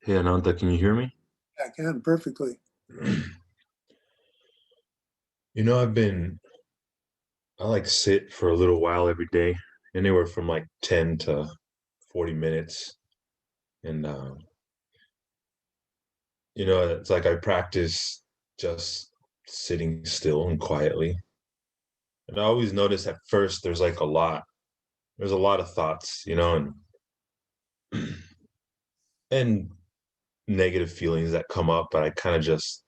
Hey Ananta, can you hear me? I can perfectly. I like sit for a little while every day, anywhere from like 10 to 40 minutes. And, it's like I practice just sitting still and quietly. And I always notice at first there's a lot of thoughts, and negative feelings that come up, but I kind of just,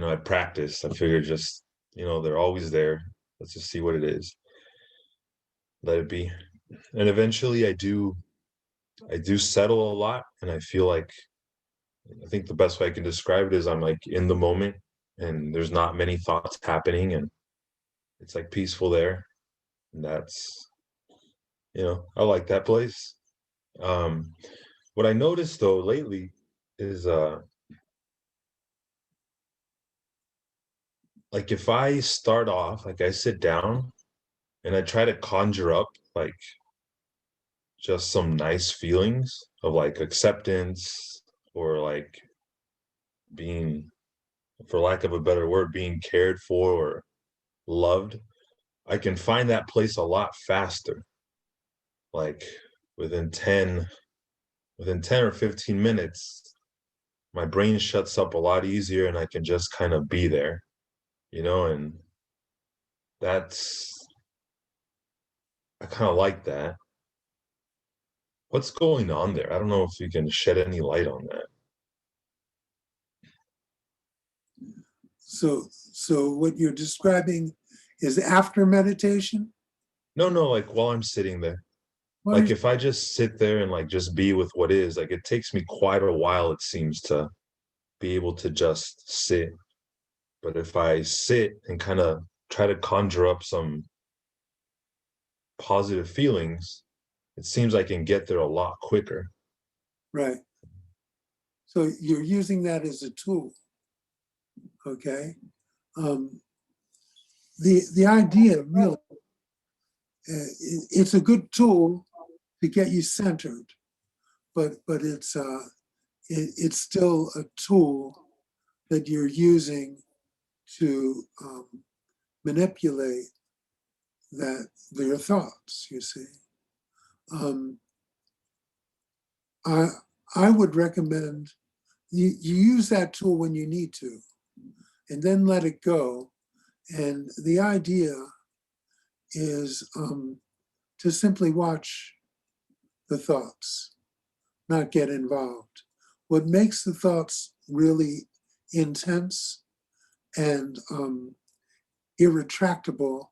I practice. I figure just, they're always there. Let's just see what it is. Let it be. And eventually I do settle a lot, and I think the best way I can describe it is I'm like in the moment and there's not many thoughts happening, and it's like peaceful there. And I like that place. Um what I noticed though lately is like if I start off, like I sit down and I try to conjure up like just some nice feelings of like acceptance, or like being, for lack of a better word, being cared for or loved, I can find that place a lot faster. Like within 10 within 10 or 15 minutes, my brain shuts up a lot easier and I can just kind of be there, and that's I kind of like that. What's going on there? I don't know if you can shed any light on that. So what you're describing is after meditation? No, no, like while I'm sitting there. What Like is, if I just sit there and like just be with what is, like it takes me quite a while, it seems, to be able to just sit. But if I sit and kind of try to conjure up some positive feelings, it seems I can get there a lot quicker. right. So you're using that as a tool, okay? Um, the idea really, it's a good tool to get you centered, but it's still a tool that you're using to manipulate that your thoughts. You see, um, I I would recommend you use that tool when you need to, and then let it go. And the idea is to simply watch the thoughts, not get involved. What makes the thoughts really intense and irretractable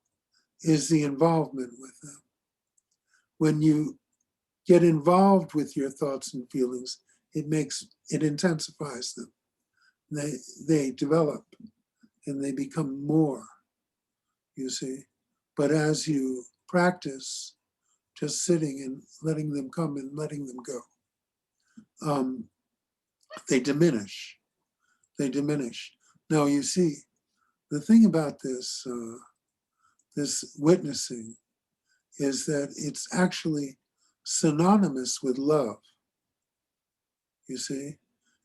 is the involvement with them. When you get involved with your thoughts and feelings, it intensifies them. They develop and they become more, you see. But as you practice just sitting and letting them come and letting them go, um, they diminish. They diminish. Now you see, the thing about this witnessing is that it's actually synonymous with love. You see,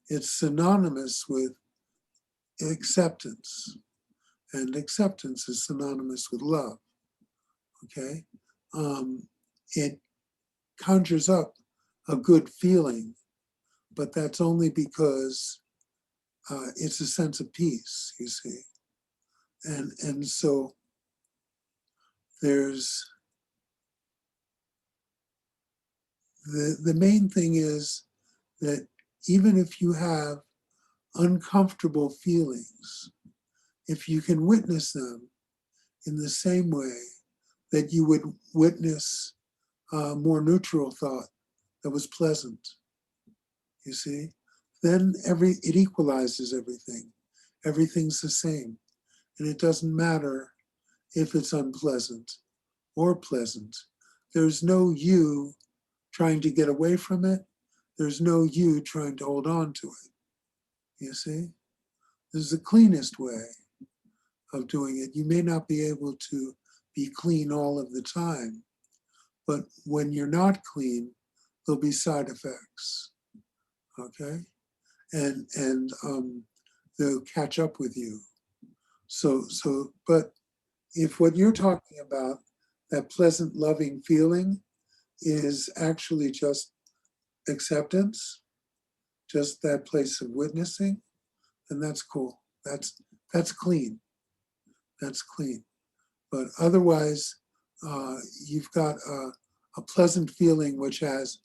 it's synonymous with acceptance, and acceptance is synonymous with love. Okay, it conjures up a good feeling, but that's only because it's a sense of peace. You see, and so there's the main thing is that even if you have uncomfortable feelings, if you can witness them in the same way that you would witness a more neutral thought that was pleasant, you see, then it equalizes everything. Everything's the same. And it doesn't matter if it's unpleasant or pleasant. There's no you trying to get away from it. There's no you trying to hold on to it. You see? This is the cleanest way of doing it. You may not be able to be clean all of the time, but when you're not clean, there'll be side effects. Okay? and they'll catch up with you. But if what you're talking about, that pleasant, loving feeling, is actually just acceptance, just that place of witnessing, then that's cool. That's clean. That's clean. But otherwise, you've got a pleasant feeling which has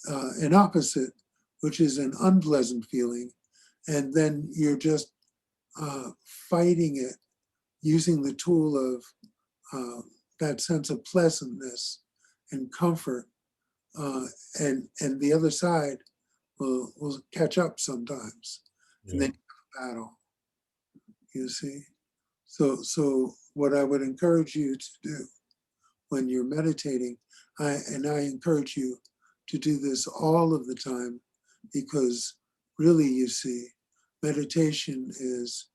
an opposite, which is an unpleasant feeling, and then you're just fighting it using the tool of that sense of pleasantness and comfort, and the other side will catch up sometimes, and Yeah. then you have a battle. You see, so what I would encourage you to do when you're meditating, I encourage you to do this all of the time, because really, you see, meditation is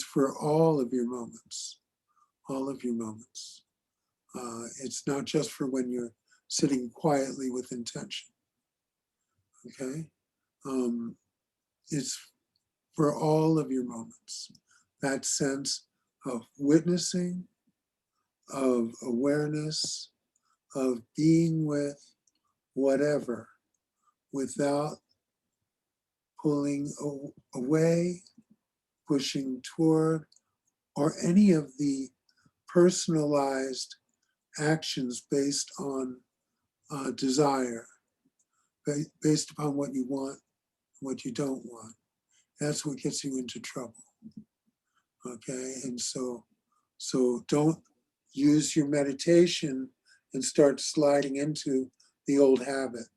for all of your moments, all of your moments. It's not just for when you're sitting quietly with intention. Okay, it's for all of your moments. That sense of witnessing, of awareness, of being with whatever, without pulling away, pushing toward, or any of the personalized actions based on desire, based upon what you want, what you don't want. That's what gets you into trouble. Okay, and so don't use your meditation and start sliding into the old habit.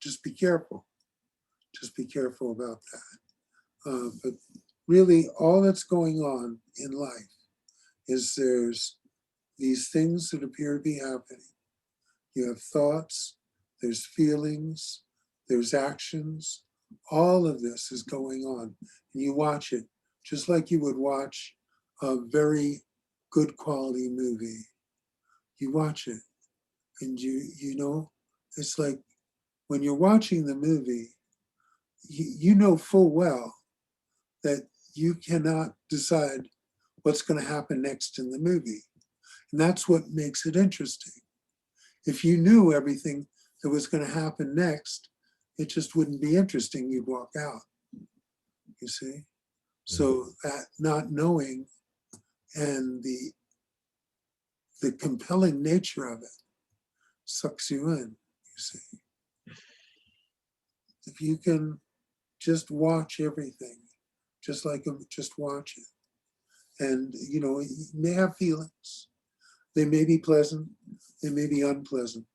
Just be careful. Just be careful about that. But really, all that's going on in life is there's these things that appear to be happening. You have thoughts, there's feelings, there's actions. All of this is going on. And you watch it just like you would watch a very good quality movie. You watch it and you know, it's like when you're watching the movie, you know full well that you cannot decide what's going to happen next in the movie. And that's what makes it interesting. If you knew everything that was going to happen next, it just wouldn't be interesting. You'd walk out, you see? So that not knowing and the compelling nature of it sucks you in, you see? If you can just watch everything, just watch it. And, you may have feelings. They may be pleasant, they may be unpleasant.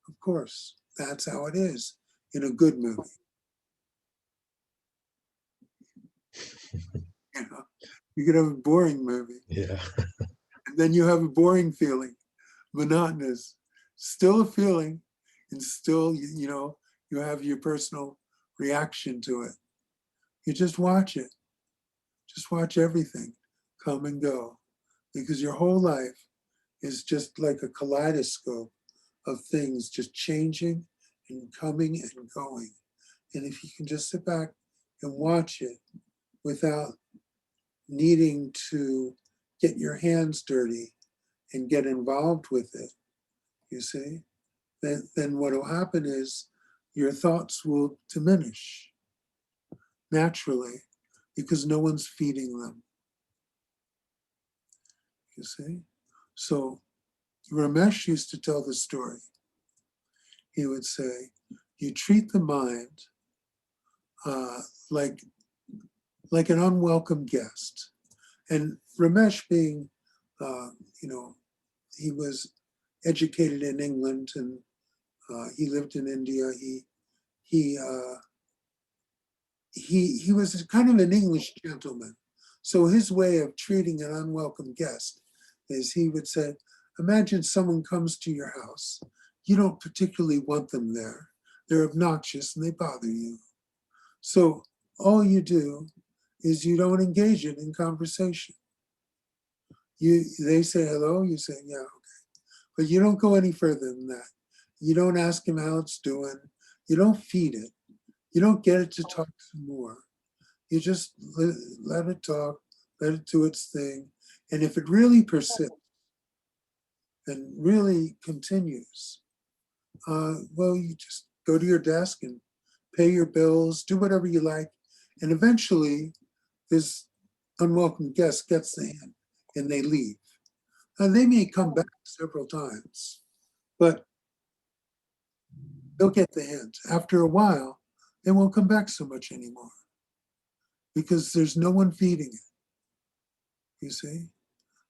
Of course, that's how it is in a good movie. You know, you could have a boring movie, Yeah. and then you have a boring feeling, monotonous, still a feeling, and still, you have your personal reaction to it. You just watch it. Just watch everything come and go, because your whole life is just like a kaleidoscope of things just changing and coming and going. And if you can just sit back and watch it without needing to get your hands dirty and get involved with it, you see, then what will happen is your thoughts will diminish naturally, because no one's feeding them, you see. So Ramesh used to tell the story. He would say, you treat the mind uh, like an unwelcome guest. And Ramesh being, uh, you know, he was educated in England, and he lived in India. He he was kind of an English gentleman. So his way of treating an unwelcome guest is he would say, imagine someone comes to your house. You don't particularly want them there. They're obnoxious and they bother you. So all you do is you don't engage it in conversation. They say hello, you say, yeah, okay. But you don't go any further than that. You don't ask him how it's doing. You don't feed it. You don't get it to talk some more. You just let it talk, let it do its thing. And if it really persists and really continues, well, you just go to your desk and pay your bills, do whatever you like. And eventually, this unwelcome guest gets the hint and they leave. And they may come back several times, but they'll get the hint. After a while, they won't come back so much anymore because there's no one feeding it, you see?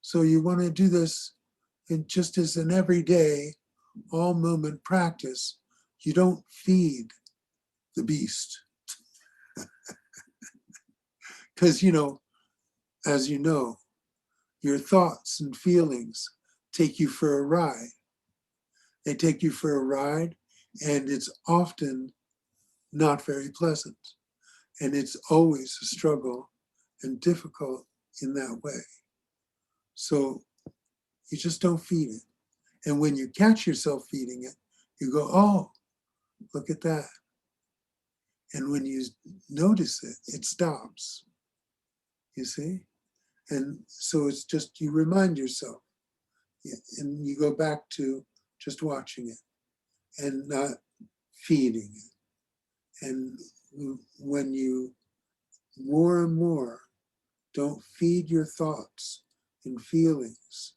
So you want to do this just as an everyday, all moment practice. You don't feed the beast. Because, as you know, your thoughts and feelings take you for a ride. They take you for a ride, and it's often not very pleasant. And it's always a struggle and difficult in that way. So you just don't feed it. And when you catch yourself feeding it, you go, oh, look at that. And when you notice it, it stops. You see? And so it's just, you remind yourself, and you go back to just watching it and not feeding it. And when you more and more don't feed your thoughts and feelings,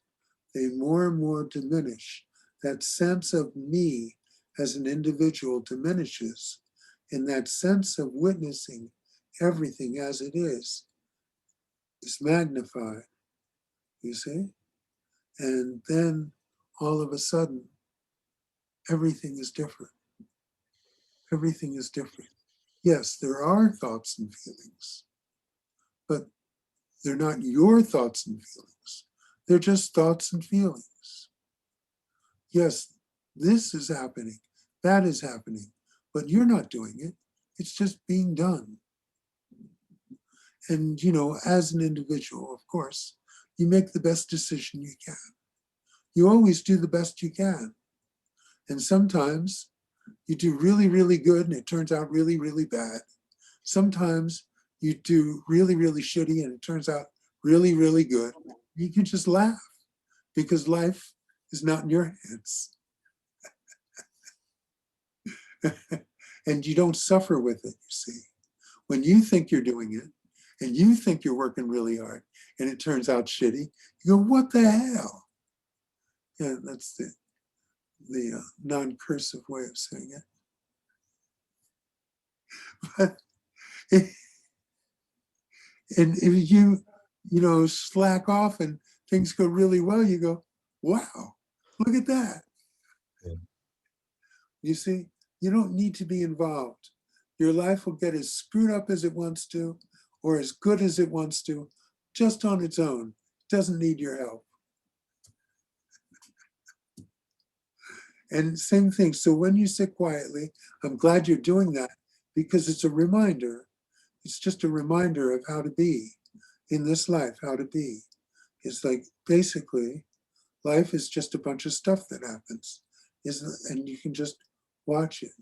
they more and more diminish. That sense of me as an individual diminishes, and that sense of witnessing everything as it is magnified, you see? And then all of a sudden, everything is different. Everything is different. Yes, there are thoughts and feelings, but they're not your thoughts and feelings. They're just thoughts and feelings. Yes, this is happening, that is happening, but you're not doing it. It's just being done. And, as an individual, of course, you make the best decision you can. You always do the best you can. And sometimes you do really, really good and it turns out really, really bad. Sometimes you do really, really shitty and it turns out really, really good. You can just laugh because life is not in your hands. And you don't suffer with it, you see. When you think you're doing it and you think you're working really hard and it turns out shitty, you go, what the hell? Yeah, that's the non-cursive way of saying it. But and if you slack off and things go really well, you go, wow, look at that. Yeah. You see, you don't need to be involved. Your life will get as screwed up as it wants to, or as good as it wants to, just on its own. It doesn't need your help. And same thing. So when you sit quietly, I'm glad you're doing that because it's a reminder. It's just a reminder of how to be in this life, how to be. It's like basically life is just a bunch of stuff that happens, isn't it? And you can just watch it,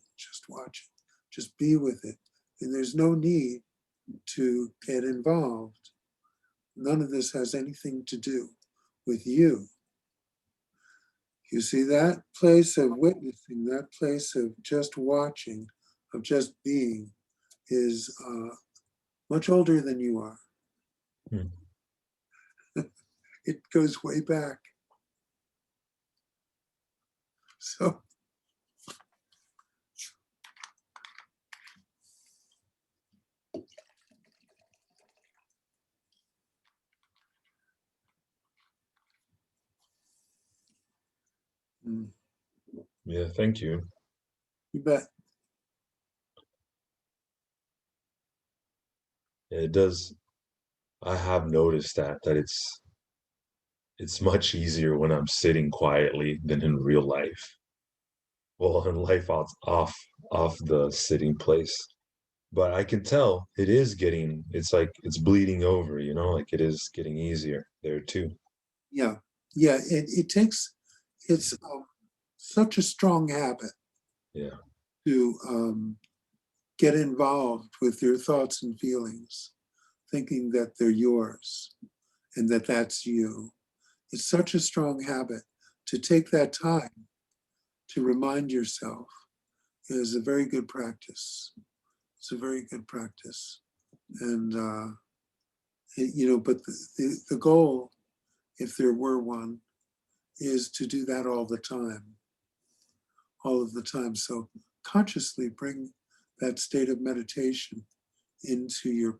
just be with it. And there's no need to get involved. None of this has anything to do with you. You see, that place of witnessing, that place of just watching, of just being, is much older than you are. It goes way back. So, Yeah, thank you. you bet. It does. I have noticed that it's much easier when I'm sitting quietly than in real life. Well, in life off the sitting place. But I can tell it's like it's bleeding over, like it is getting easier there too. Yeah, yeah. It's such a strong habit. Yeah. to get involved with your thoughts and feelings, thinking that they're yours and that that's you. It's such a strong habit. To take that time to remind yourself is a very good practice. It's a very good practice. And, but the goal, if there were one, is to do that all the time, all of the time. So consciously bring that state of meditation into your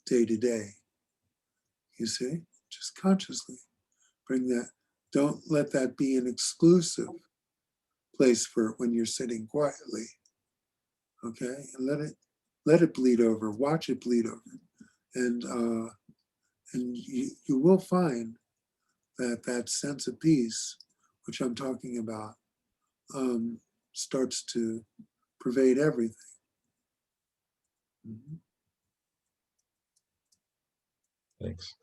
day-to-day. You see, just consciously bring that. Don't let that be an exclusive place for it when you're sitting quietly. Okay, and let it bleed over. Watch it bleed over, and you will find that sense of peace, which I'm talking about, starts to pervade everything. Thanks.